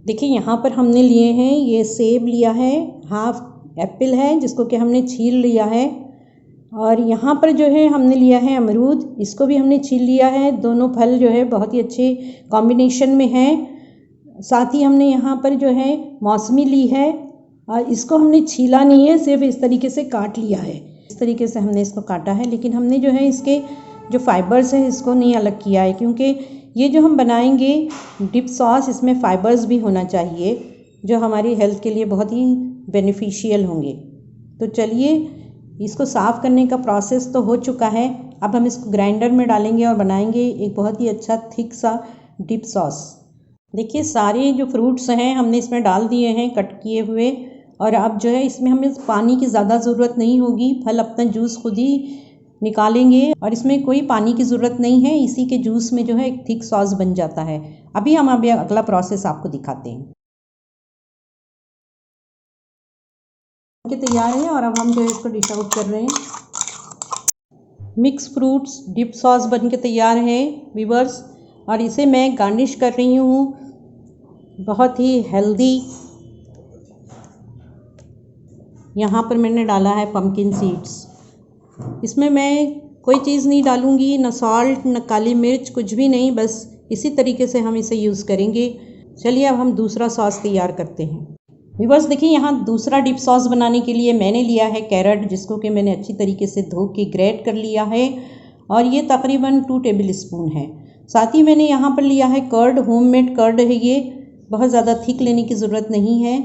देखिए यहाँ पर हमने लिए हैं, ये सेब लिया है, हाफ एप्पल है जिसको कि हमने छील लिया है, और यहाँ पर जो है हमने लिया है अमरूद, इसको भी हमने छील लिया है। दोनों फल जो है बहुत ही अच्छे कॉम्बिनेशन में हैं। साथ ही हमने यहाँ पर जो है मौसमी ली है, और इसको हमने छीला नहीं है, सिर्फ इस तरीके से काट लिया है। इस तरीके से हमने इसको काटा है, लेकिन हमने जो है इसके जो फाइबर्स है इसको नहीं अलग किया है, क्योंकि ये जो हम बनाएंगे डिप सॉस, इसमें फ़ाइबर्स भी होना चाहिए जो हमारी हेल्थ के लिए बहुत ही बेनिफिशियल होंगे। तो चलिए, इसको साफ़ करने का प्रोसेस तो हो चुका है। अब हम इसको ग्राइंडर में डालेंगे और बनाएंगे एक बहुत ही अच्छा थिक सा डिप सॉस। देखिए सारे जो फ्रूट्स हैं हमने इसमें डाल दिए हैं कट किए हुए, और अब जो है इसमें हमें पानी की ज़्यादा ज़रूरत नहीं होगी, फल अपना जूस खुद ही निकालेंगे और इसमें कोई पानी की ज़रूरत नहीं है। इसी के जूस में जो है एक थिक सॉस बन जाता है। अभी हम अगला प्रोसेस आपको दिखाते हैं। के तैयार है और अब हम जो है इसको डिश आउट कर रहे हैं। मिक्स फ्रूट्स डिप सॉस बन के तैयार है व्यूअर्स, और इसे मैं गार्निश कर रही हूँ बहुत ही हेल्दी। यहाँ पर मैंने डाला है पम्पकिन सीड्स। इसमें मैं कोई चीज़ नहीं डालूँगी, न सॉल्ट न काली मिर्च, कुछ भी नहीं, बस इसी तरीके से हम इसे यूज़ करेंगे। चलिए अब हम दूसरा सॉस तैयार करते हैं। व्यूअर्स देखिए, यहाँ दूसरा डिप सॉस बनाने के लिए मैंने लिया है कैरेट, जिसको कि मैंने अच्छी तरीके से धो के ग्रेट कर लिया है, और ये तकरीबन 2 टेबल स्पून है। साथ ही मैंने यहाँ पर लिया है कर्ड, होममेड कर्ड है ये, बहुत ज़्यादा थिक लेने की ज़रूरत नहीं है।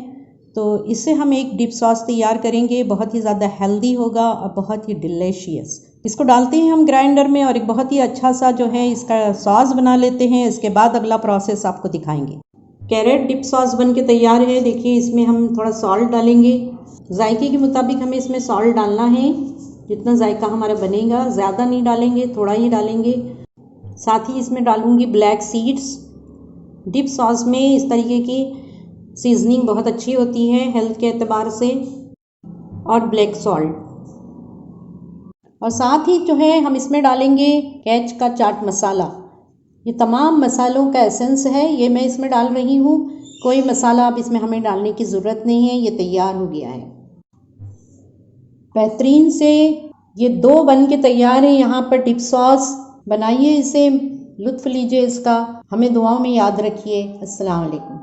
तो इससे हम एक डिप सॉस तैयार करेंगे, बहुत ही ज़्यादा हेल्दी होगा और बहुत ही डिलीशियस। इसको डालते हैं हम ग्राइंडर में और एक बहुत ही अच्छा सा जो है इसका सॉस बना लेते हैं। इसके बाद अगला प्रोसेस आपको दिखाएंगे। कैरेट डिप सॉस बन के तैयार है। देखिए इसमें हम थोड़ा सॉल्ट डालेंगे, जायके के मुताबिक हमें इसमें सॉल्ट डालना है, जितना जायका हमारा बनेगा, ज़्यादा नहीं डालेंगे, थोड़ा ही डालेंगे। साथ ही इसमें डालूँगी ब्लैक सीड्स। डिप सॉस में इस तरीके की सीजनिंग बहुत अच्छी होती है हेल्थ के एतबार से, और ब्लैक सॉल्ट, और साथ ही जो है हम इसमें डालेंगे कैच का चाट मसाला। ये तमाम मसालों का एसेंस है, ये मैं इसमें डाल रही हूँ। कोई मसाला अब इसमें हमें डालने की ज़रूरत नहीं है, ये तैयार हो गया है बेहतरीन से। ये 2 बन के तैयार है यहाँ पर डिप सॉस। बनाइए इसे, लुत्फ़ लीजिए इसका, हमें दुआओं में याद रखिए। अस्सलाम वालेकुम।